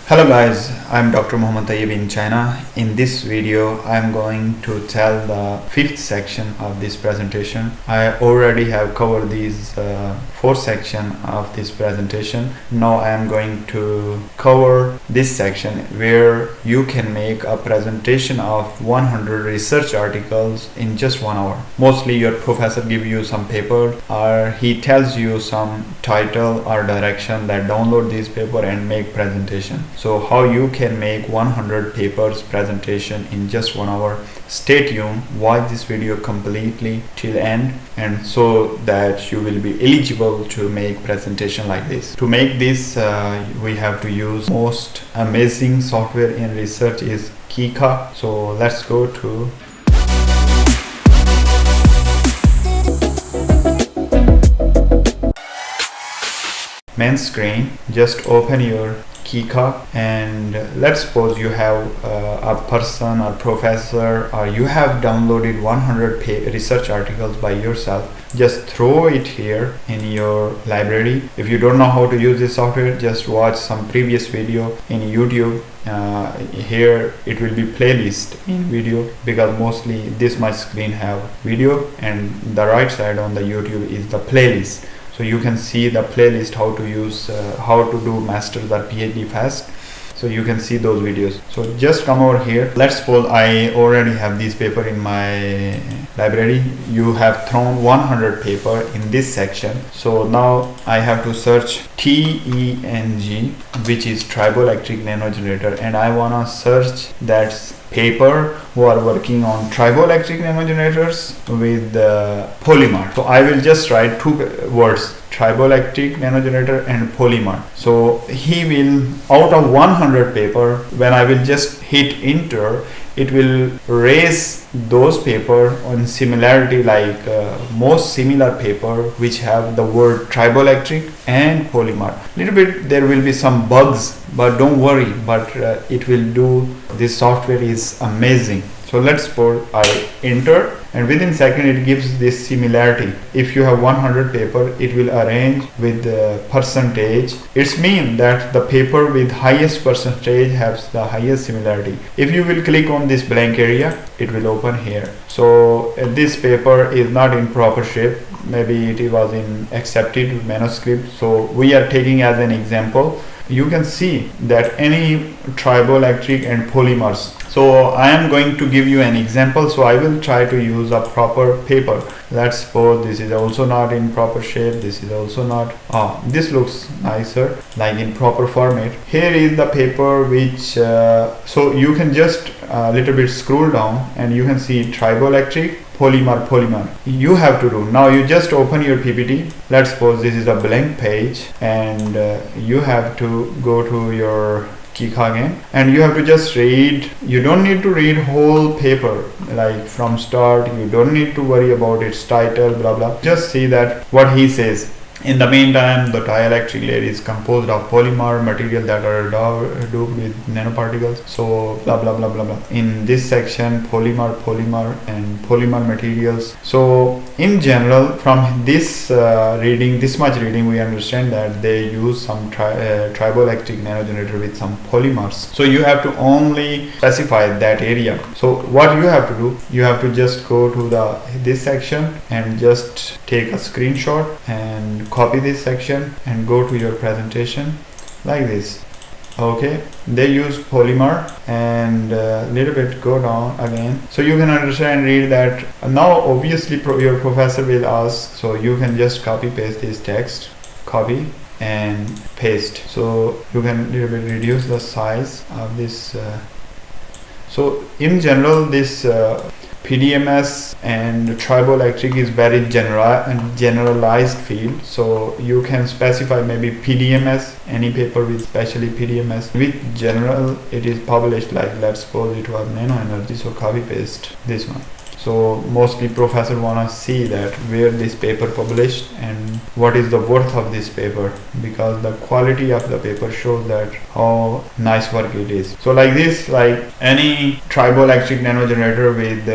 Hello guys, I'm Dr. Mohammed Tayyib in China. In this video, I'm going to tell the fifth section of this presentation. I already have covered these four sections of this presentation. Now I am going to cover this section where you can make a presentation of 100 research articles in just 1 hour. Mostly your professor gives you some paper or he tells you some title or direction that download this paper and make presentation. So how you can make 100 papers presentation in just 1 hour. Stay tuned, watch this video completely till end, and so that you will be eligible to make presentation like this. To make this we have to use most amazing software in research is chcę. So let's go to main screen. Just open your chcę and let's suppose you have a person or professor or you have downloaded 100 research articles by yourself. Just throw it here in your library. If you don't know how to use this software, just watch some previous video in YouTube. Here it will be playlist in video because mostly this my screen have video and the right side on the YouTube is the playlist. So you can see the playlist how to use how to do master's or PhD fast. So you can see those videos. So just come over here. Let's suppose I already have this paper in my library. You have thrown 100 paper in this section. So now I have to search TENG, which is triboelectric nanogenerator, and I wanna search that paper who are working on triboelectric nanogenerators with polymer. So I will just write two words, triboelectric nanogenerator and polymer. So he will, out of 100 paper, when I will just hit enter, it will raise those paper on similarity, like most similar paper which have the word triboelectric and polymer. Little bit there will be some bugs, but don't worry, but it will do. This software is amazing. So let's suppose I enter and within second it gives this similarity. If you have 100 paper, it will arrange with the percentage. It's mean that the paper with highest percentage has the highest similarity. If you will click on this blank area, it will open here. So this paper is not in proper shape. Maybe it was in accepted manuscript. So we are taking as an example. You can see that any triboelectric and polymers. So I am going to give you an example. So I will try to use a proper paper. Let's suppose this is also not in proper shape. This is also not. This looks nicer, like in proper format. Here is the paper which, so you can just a little bit scroll down and you can see triboelectric, polymer. You have to do, now you just open your PPT. Let's suppose this is a blank page and you have to go to your chcę again and you have to just read. You don't need to read whole paper like from start. You don't need to worry about its title, blah blah. Just see that what he says. In the meantime, the dielectric layer is composed of polymer material that are doped with nanoparticles. So blah blah blah blah blah. In this section, polymer and polymer materials. So in general, from this reading, this much reading, we understand that they use some triboelectric nanogenerator with some polymers. So you have to only specify that area. So what you have to do, you have to just go to this section and just take a screenshot and copy this section and go to your presentation like this. Okay, they use polymer and little bit go down again, so you can understand, read that. Now obviously your professor will ask, so you can just copy paste this text, copy and paste. So you can little bit reduce the size of this. So in general, this PDMS and triboelectric is very generalized field. So you can specify maybe PDMS, any paper with especially PDMS. With general, it is published, like let's suppose it was nano energy, so copy paste this one. So mostly professor wanna see that where this paper published and what is the worth of this paper, because the quality of the paper shows that how nice work it is. So like this, like any triboelectric nanogenerator with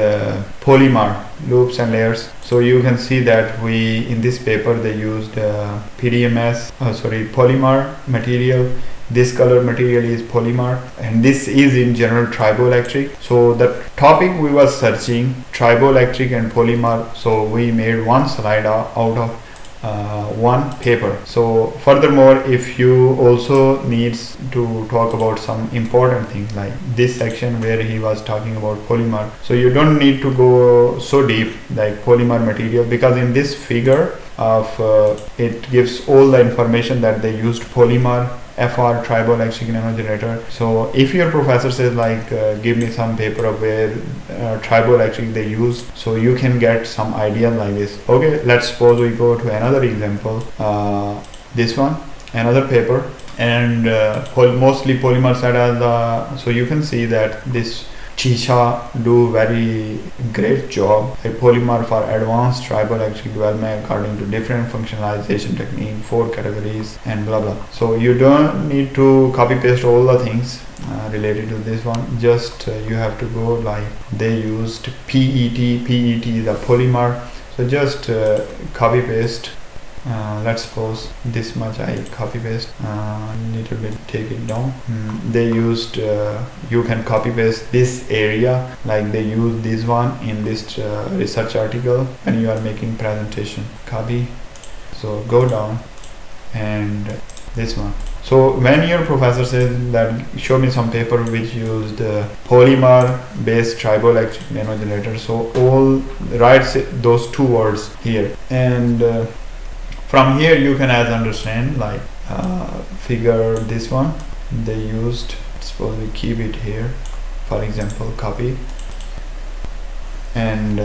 polymer loops and layers. So you can see that in this paper they used polymer material this color material is polymer, and this is in general triboelectric. So the topic we was searching triboelectric and polymer, so we made one slide out of one paper. So furthermore, if you also needs to talk about some important things like this section where he was talking about polymer, so you don't need to go so deep like polymer material, because in this figure of it gives all the information that they used polymer, FR, triboelectric nanogenerator. So if your professor says like give me some paper of where triboelectric they use, so you can get some idea like this. Okay, let's suppose we go to another example, this one, another paper, and mostly polymer side as so you can see that this Chicha do very great job. A polymer for advanced triboelectric development according to different functionalization technique, 4 categories, and blah blah. So you don't need to copy paste all the things related to this one. Just you have to go like they used PET. PET is a polymer. So just copy paste. Let's suppose this much I copy paste, little bit take it down. They used you can copy paste this area, like they use this one in this research article when you are making presentation. Copy, so go down, and this one. So when your professor says that show me some paper which used polymer based triboelectric nanogenerator, so all writes those 2 words here, and from here you can as understand like figure this one they used. Suppose we keep it here, for example, copy and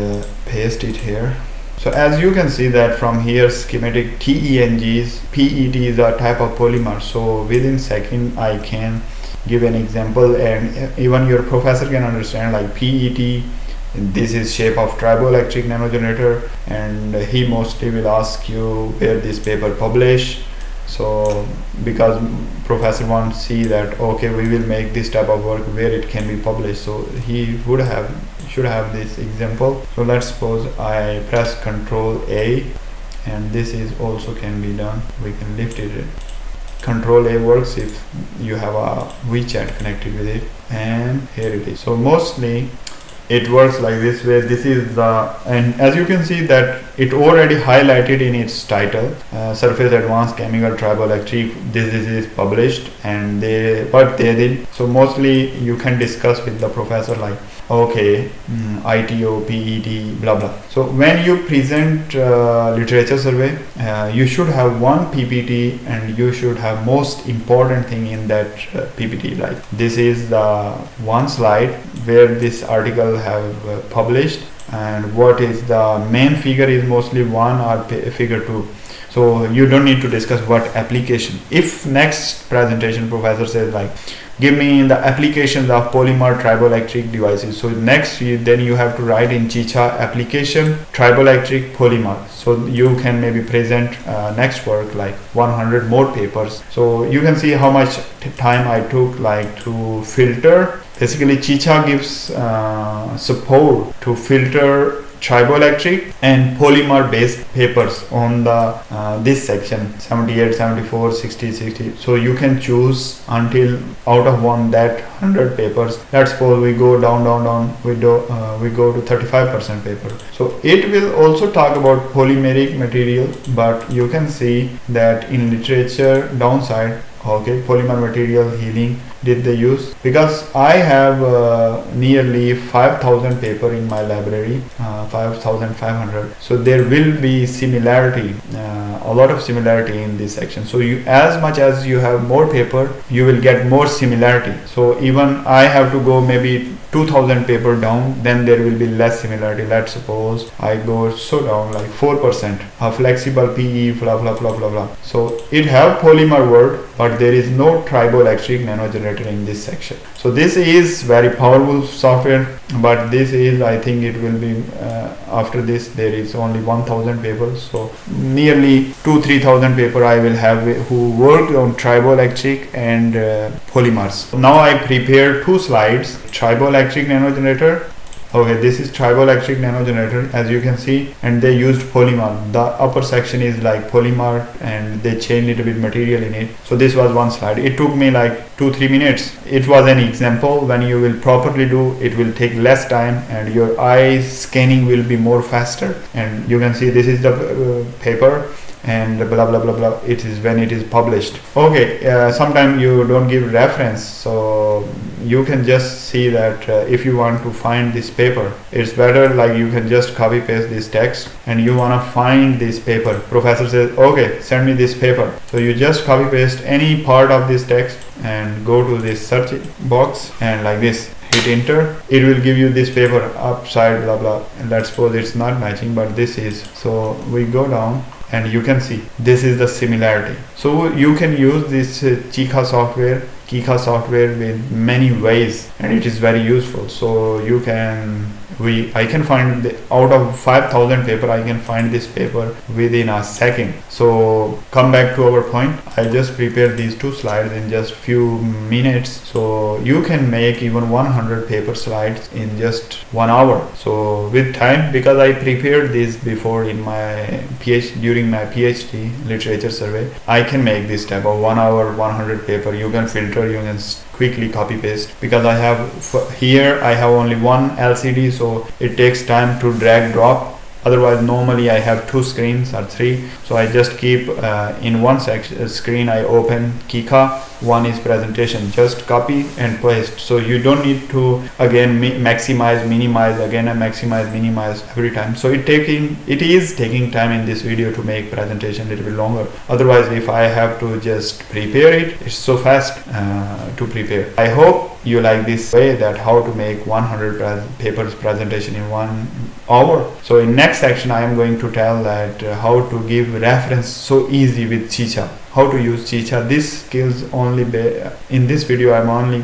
paste it here. So as you can see that from here schematic TENGs, PET is a type of polymer. So within second I can give an example, and even your professor can understand like PET, this is shape of triboelectric nanogenerator, and he mostly will ask you where this paper published. So because professor wants to see that okay, we will make this type of work where it can be published, so he should have this example. So let's suppose I press Ctrl A, and this is also can be done. We can lift it. Ctrl A works if you have a WeChat connected with it, and here it is. So mostly it works like this way. This is the, and as you can see that it already highlighted in its title, surface advanced chemical triboelectric, this is published, and what they did. So mostly you can discuss with the professor like okay, ITO, PET, blah blah. So when you present literature survey, you should have one PPT, and you should have most important thing in that PPT. Like this is the one slide where this article have published, and what is the main figure is mostly 1 or figure 2. So you don't need to discuss what application. If next presentation professor says like give me the applications of polymer triboelectric devices, so next then you have to write in Chicha application triboelectric polymer. So you can maybe present next work like 100 more papers. So you can see how much time I took like to filter. Basically Chicha gives support to filter triboelectric and polymer based papers on the this section 78, 74, 60, 60. So you can choose until out of that 100 papers. Let's suppose we go down, we go to 35% paper. So it will also talk about polymeric material, but you can see that in literature downside, okay, polymer material healing did they use, because I have nearly 5,000 paper in my library, 5,500. So there will be similarity, a lot of similarity in this section. So you, as much as you have more paper, you will get more similarity. So even I have to go maybe 2,000 paper down, then there will be less similarity. Let's suppose I go so down like 4%, a flexible PE, blah blah blah blah blah. So it have polymer word, but there is no triboelectric nanogenerator in this section. So this is very powerful software, but this is, I think it will be after this there is only 1,000 papers. So nearly 2,000-3,000 paper I will have who worked on triboelectric and polymers. Now I prepared 2 slides, triboelectric nanogenerator Okay, this is triboelectric nano generator, as you can see, and they used polymer. The upper section is like polymer and they changed little bit material in it. So this was one slide. It took me like 2-3 minutes. It was an example. When you will properly do, it will take less time and your eye scanning will be more faster. And you can see this is the paper and blah blah blah blah. It is when it is published. Okay, sometimes you don't give reference, so you can just see that if you want to find this paper, it's better like you can just copy paste this text and you want to find this paper. Professor says, okay, send me this paper. So you just copy paste any part of this text and go to this search box and like this, hit enter. It will give you this paper upside blah blah, and let's suppose it's not matching, but this is. So we go down and you can see this is the similarity. So you can use this Kika software with many ways, and it is very useful. So you can I can find out of 5,000 paper, I can find this paper within a second. So come back to our point. I just prepared these 2 slides in just few minutes. So you can make even 100 paper slides in just 1 hour. So with time, because I prepared this before in my PhD, during my PhD literature survey, I can make this type of 1 hour 100 paper. You can filter, you can quickly copy paste, because I have here I have only one LCD, so it takes time to drag drop. Otherwise normally I have 2 screens or 3, so I just keep in one screen I open Kika, one is presentation, just copy and paste. So you don't need to again maximize, minimize, again and maximize, minimize every time. So it is taking time in this video to make presentation a little bit longer. Otherwise if I have to just prepare it, it's so fast to prepare. I hope you like this way, that how to make 100 papers presentation in 1 hour. So in next section I am going to tell that how to give reference so easy with Chicha, how to use Chicha. This skills only in this video I'm only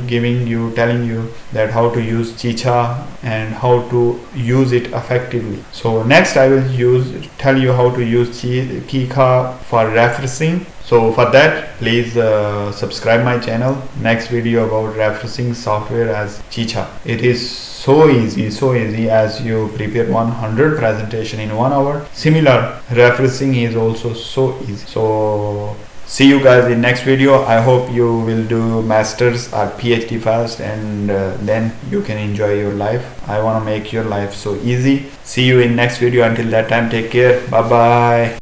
telling you that how to use Chicha and how to use it effectively. So next I will tell you how to use Kika for referencing. So for that, please subscribe my channel. Next video about referencing software as Chicha. It is so easy as you prepare 100 presentation in 1 hour. Similar, referencing is also so easy. So see you guys in next video. I hope you will do masters or PhD first, and then you can enjoy your life. I want to make your life so easy. See you in next video. Until that time, take care. Bye bye.